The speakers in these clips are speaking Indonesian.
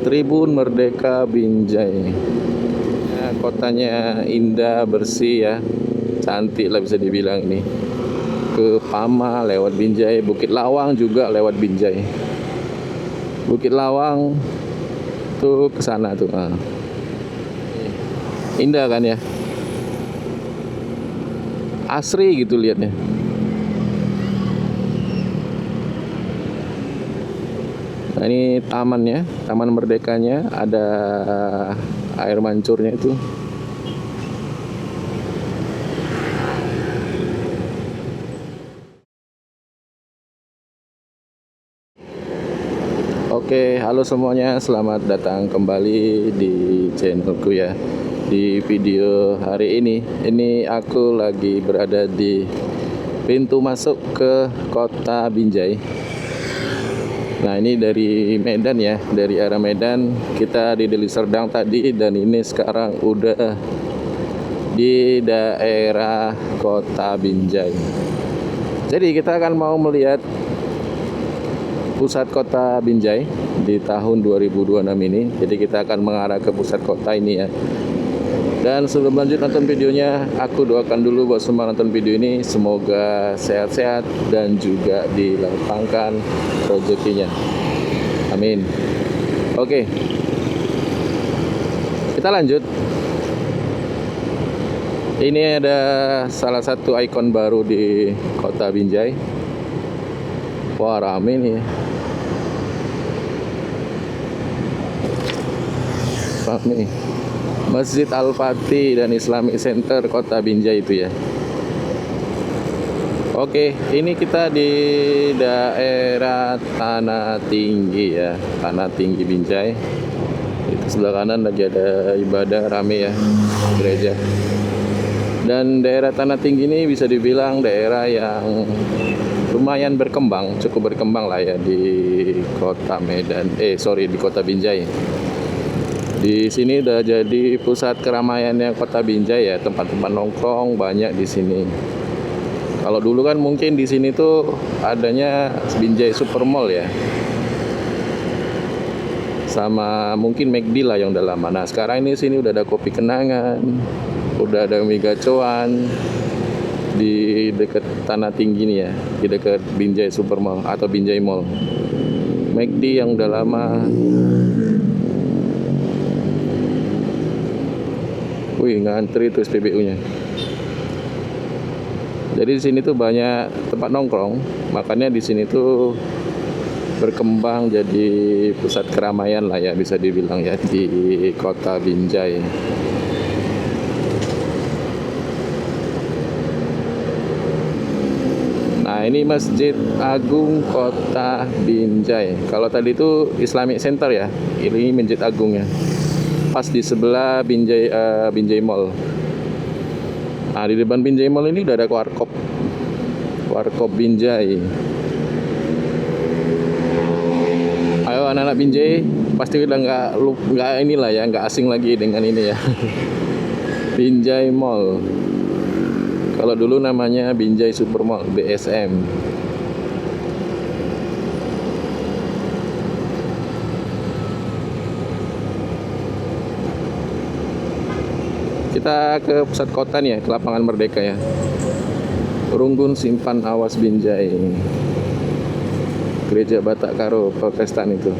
Tribun Merdeka Binjai. Ya, kotanya indah, bersih ya, cantik lah bisa dibilang ini. Ke Pama lewat Binjai, Bukit Lawang juga lewat Binjai. Bukit Lawang tuh ke sana tuh. Indah kan ya? Asri gitu lihatnya. Nah, ini tamannya, Taman Merdekanya, ada air mancurnya itu. Oke, halo semuanya, selamat datang kembali di channelku ya. Di video hari ini aku lagi berada di pintu masuk ke kota Binjai. Nah, ini dari Medan ya, dari arah Medan. Kita di Deli Serdang tadi, dan ini sekarang udah di daerah kota Binjai. Jadi kita akan mau melihat pusat kota Binjai di tahun 2026 ini. Jadi kita akan mengarah ke pusat kota ini ya. Dan sebelum lanjut nonton videonya, aku doakan dulu buat semua nonton video ini, semoga sehat-sehat dan juga dilapangkan rezekinya. Amin. Oke, kita lanjut. Ini ada salah satu ikon baru di kota Binjai. Wah, rame nih. Rame. Masjid Al-Fatih dan Islamic Center Kota Binjai itu ya. Oke, ini kita di daerah Tanah Tinggi ya, Tanah Tinggi Binjai. Itu sebelah kanan lagi ada ibadah rame ya, gereja. Dan daerah Tanah Tinggi ini bisa dibilang daerah yang lumayan berkembang, cukup berkembang lah ya di kota Medan. Di kota Binjai. Di sini udah jadi pusat keramaiannya kota Binjai ya, tempat-tempat nongkrong banyak di sini. Kalau dulu kan mungkin di sini tuh adanya Binjai Supermall ya, sama mungkin McD lah yang udah lama. Nah, sekarang ini sini udah ada Kopi Kenangan, udah ada Mie Gacoan di dekat Tanah Tinggi nih ya, di dekat Binjai Supermall atau Binjai Mall. McD yang udah lama. Wih, ngantri tuh SPBU-nya. Jadi di sini tuh banyak tempat nongkrong, makanya di sini tuh berkembang jadi pusat keramaian lah ya, bisa dibilang ya, di kota Binjai. Nah, ini Masjid Agung Kota Binjai. Kalau tadi itu Islamic Center ya, ini Masjid Agungnya. Pas di sebelah Binjai Mall. Nah, di depan Binjai Mall ini udah ada Warkop Binjai. Ayo anak-anak Binjai, pasti udah nggak inilah ya, nggak asing lagi dengan ini ya. Binjai Mall. Kalau dulu namanya Binjai Supermall, BSM. Kita ke pusat kota nih ya, ke lapangan Merdeka ya. Runggun Simpan Awas Binjai. Gereja Batak Karo Protestan itu.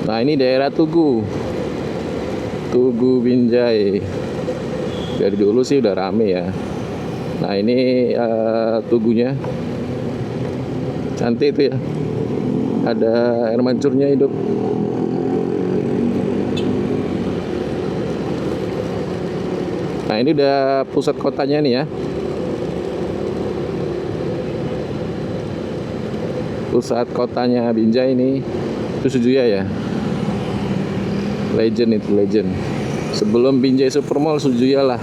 Nah, ini daerah Tugu Binjai. Dari dulu sih udah rame ya. Nah, ini tugunya cantik itu ya, ada air mancurnya hidup. Nah, ini udah pusat kotanya nih ya. Pusat kotanya Binjai ini itu Sujuya ya. Legend. Sebelum Binjai Supermall, Sujuya lah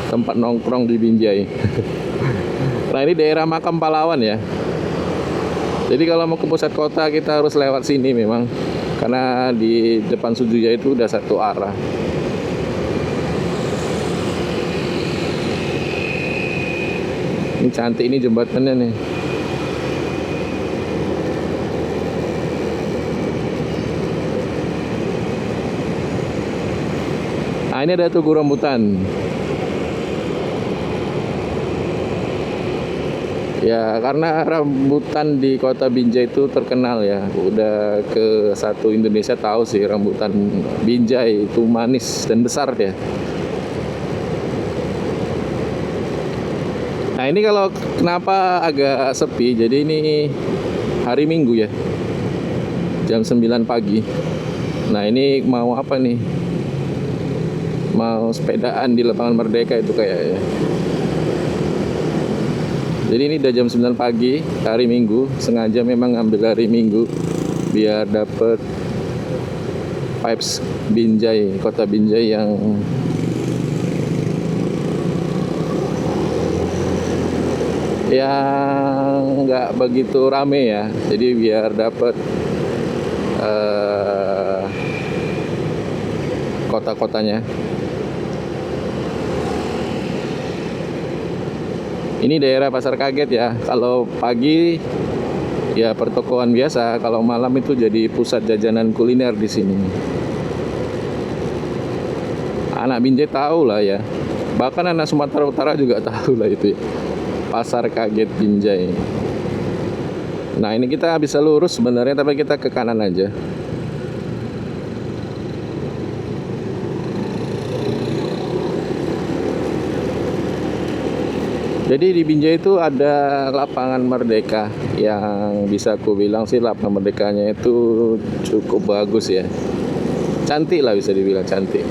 tempat nongkrong di Binjai. Nah, ini daerah makam pahlawan ya. Jadi kalau mau ke pusat kota kita harus lewat sini memang, karena di depan Sujuya itu udah satu arah. Ini cantik ini jembatannya nih. Nah, ini ada tugu rambutan. Ya, karena rambutan di Kota Binjai itu terkenal ya. Udah ke satu Indonesia tahu sih rambutan Binjai itu manis dan besar ya. Nah, ini kalau kenapa agak sepi, jadi ini hari Minggu ya. Jam 9 pagi. Nah, ini mau apa nih? Mau sepedaan di lapangan Merdeka itu kayaknya. Jadi ini udah jam 9 pagi, hari Minggu. Sengaja memang ngambil hari Minggu biar dapet vibes Binjai, Kota Binjai yang nggak begitu rame ya. Jadi biar dapet kota-kotanya. Ini daerah Pasar Kaget ya. Kalau pagi ya pertokoan biasa, kalau malam itu jadi pusat jajanan kuliner di sini. Anak Binjai tahu lah ya. Bahkan anak Sumatera Utara juga tahu lah itu ya. Pasar Kaget Binjai. Nah, ini kita bisa lurus sebenarnya, tapi kita ke kanan aja. Jadi di Binjai itu ada lapangan Merdeka yang bisa aku bilang sih lapangan Merdekanya itu cukup bagus ya. Cantik lah, bisa dibilang cantik.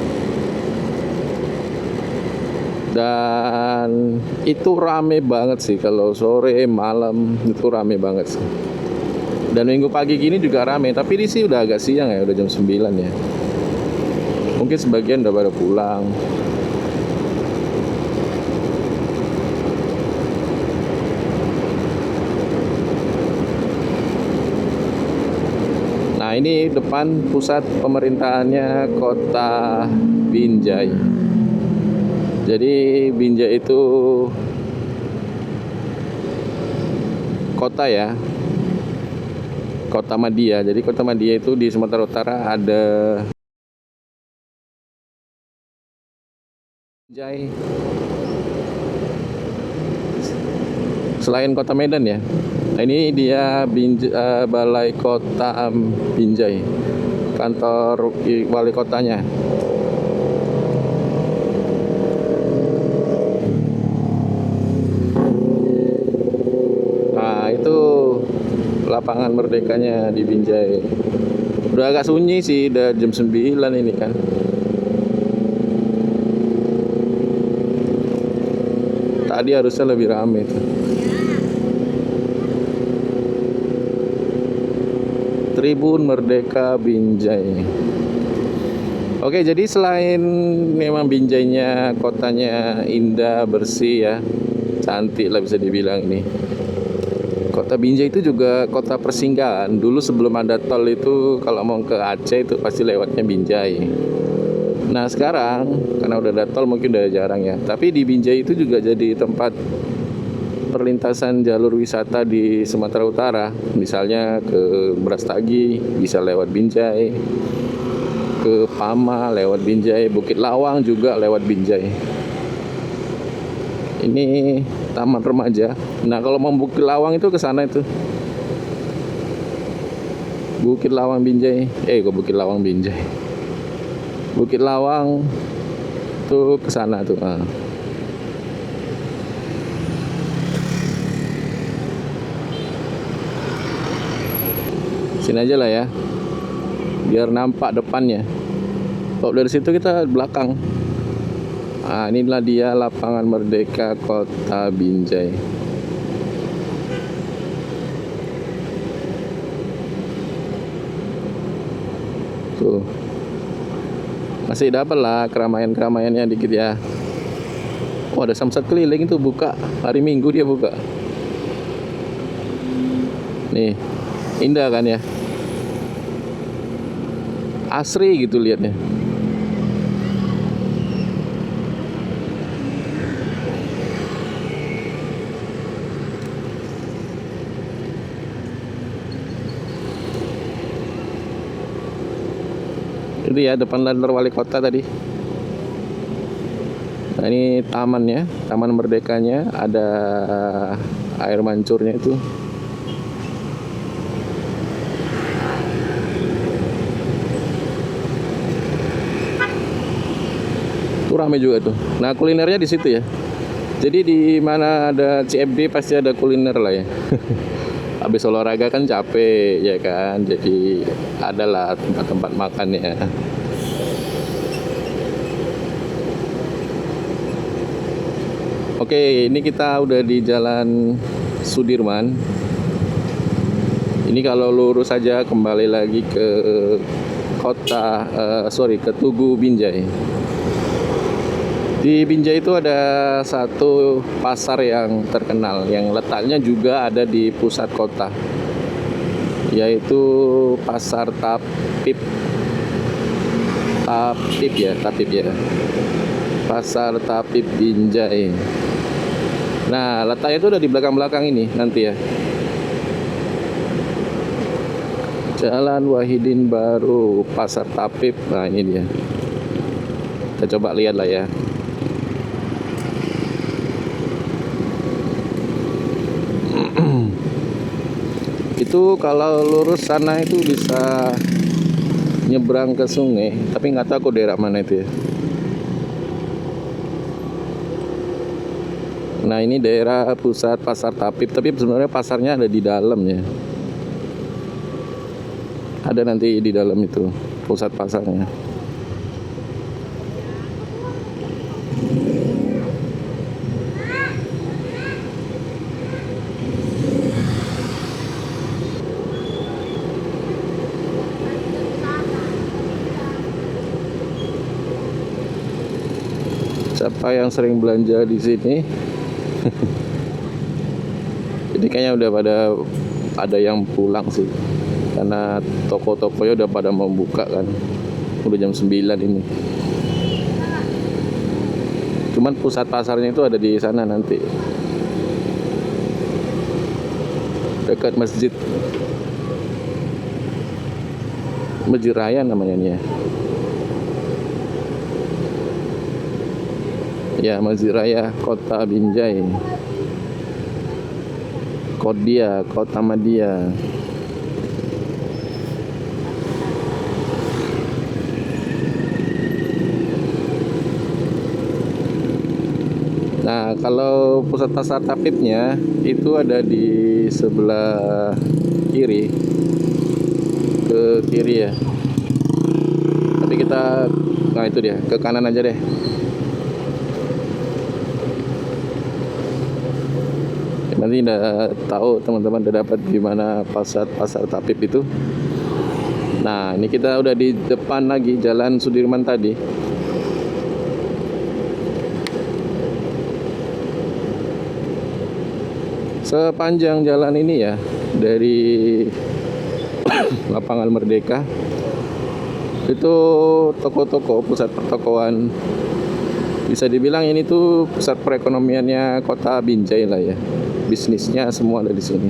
Dan itu rame banget sih kalau sore malam, itu rame banget sih. Dan minggu pagi gini juga rame, tapi di sini udah agak siang ya, udah jam 9 ya. Mungkin sebagian udah pada pulang. Nah, ini depan pusat pemerintahannya Kota Binjai. Jadi Binjai itu kota ya, Kota Madia. Jadi Kota Madia itu di Sumatera Utara ada Binjai. Selain Kota Medan ya. Nah, ini dia Balai Kota Binjai, kantor wali kotanya. Nah, itu lapangan Merdekanya di Binjai. Udah agak sunyi sih, udah jam 9 ini kan. Tadi harusnya lebih ramai tuh. Tribun Merdeka Binjai. Oke, jadi selain memang Binjainya kotanya indah, bersih ya, cantik lah bisa dibilang ini. Kota Binjai itu juga kota persinggahan. Dulu sebelum ada tol itu kalau mau ke Aceh itu pasti lewatnya Binjai. Nah, sekarang karena udah ada tol mungkin udah jarang ya. Tapi di Binjai itu juga jadi tempat perlintasan jalur wisata di Sumatera Utara. Misalnya ke Brastagi bisa lewat Binjai, ke Pama lewat Binjai, Bukit Lawang juga lewat Binjai. Ini taman remaja. Nah, kalau mau Bukit Lawang itu ke sana itu. Bukit Lawang Binjai. Kok Bukit Lawang Binjai. Bukit Lawang tuh ke sana tuh. Nah. Sini aja lah ya. Biar nampak depannya. Kalau dari situ kita belakang. Nah, inilah dia lapangan Merdeka Kota Binjai. Tuh. Masih dapat lah keramaian-keramaiannya dikit ya. Oh, ada samsat keliling itu buka. Hari Minggu dia buka. Nih, indah kan ya. Asri gitu liatnya. Itu ya depan kantor wali kota tadi. Nah ini tamannya, Taman Merdekanya, ada air mancurnya itu. Itu rame juga tuh. Nah kulinernya di situ ya. Jadi di mana ada CFD pasti ada kuliner lah ya. Habis olahraga kan capek ya kan, jadi adalah tempat-tempat makannya. Oke, ini kita udah di Jalan Sudirman. Ini kalau lurus saja kembali lagi ke ke Tugu Binjai. Di Binjai itu ada satu pasar yang terkenal, yang letaknya juga ada di pusat kota, yaitu Pasar Tapip. Tapip ya. Pasar Tapip Binjai. Nah, letaknya itu udah di belakang-belakang ini nanti ya. Jalan Wahidin Baru, Pasar Tapip. Nah, ini dia. Kita coba lihat lah ya. Itu kalau lurus sana itu bisa nyebrang ke sungai, tapi nggak tahu kok daerah mana itu ya. Nah ini daerah pusat Pasar Tapip, tapi sebenarnya pasarnya ada di dalam ya. Ada nanti di dalam itu pusat pasarnya. Siapa yang sering belanja di sini? Jadi kayaknya udah ada yang pulang sih, karena toko-tokonya udah pada mau buka kan. Udah jam 9 ini. Cuman pusat pasarnya itu ada di sana nanti, dekat Masjid Raya namanya nih ya. Ya, Masjid Raya Kota Binjai. Kodia, Kota Madia. Nah, kalau pusat pasar Tapipnya itu ada di sebelah kiri. Ke kiri ya. Tapi nah itu dia, ke kanan aja deh. Nanti udah tahu teman-teman udah dapat gimana pasar Tapip itu. Nah ini kita udah di depan lagi Jalan Sudirman tadi. Sepanjang jalan ini ya, dari Lapangan Merdeka itu toko-toko, pusat pertokoan. Bisa dibilang ini tuh pusat perekonomiannya Kota Binjai lah ya. Bisnisnya semua ada di sini.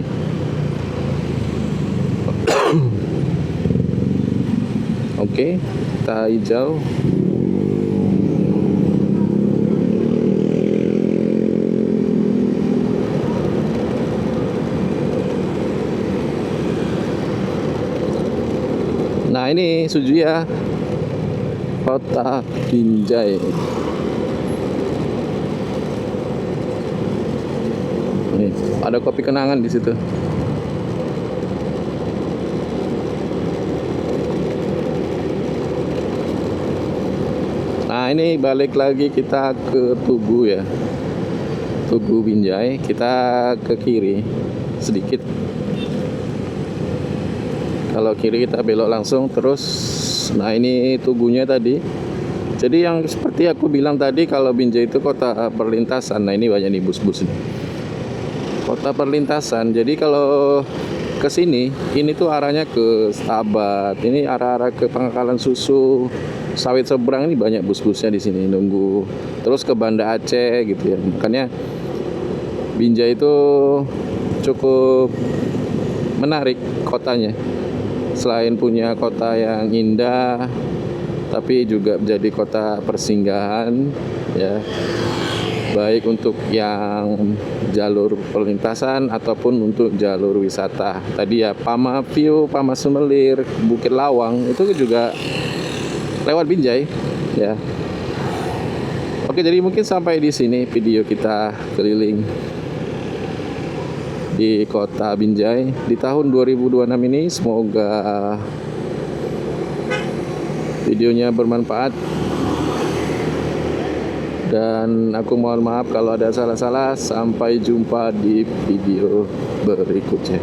Oke, kita hijau. Nah ini Sujuya, Kota Binjai. Nih, ada kopi kenangan di situ. Nah ini balik lagi kita ke Tugu ya, Tugu Binjai. Kita ke kiri sedikit. Kalau kiri kita belok langsung terus. Nah ini tugunya tadi. Jadi yang seperti aku bilang tadi, kalau Binjai itu kota perlintasan. Nah ini banyak nih bus-bus. Kota perlintasan. Jadi kalau ke sini, ini tuh arahnya ke Stabat. Ini arah-arah ke Pangkalan Susu, Sawit Seberang. Ini banyak bus-busnya di sini nunggu. Terus ke Banda Aceh gitu ya. Makanya Binjai itu cukup menarik kotanya. Selain punya kota yang indah, tapi juga menjadi kota persinggahan ya, baik untuk yang jalur perlintasan ataupun untuk jalur wisata. Tadi ya Pama View, Pama Sumelir, Bukit Lawang itu juga lewat Binjai ya. Oke, jadi mungkin sampai di sini video kita keliling di kota Binjai di tahun 2026 ini. Semoga videonya bermanfaat. Dan aku mohon maaf kalau ada salah-salah. Sampai jumpa di video berikutnya.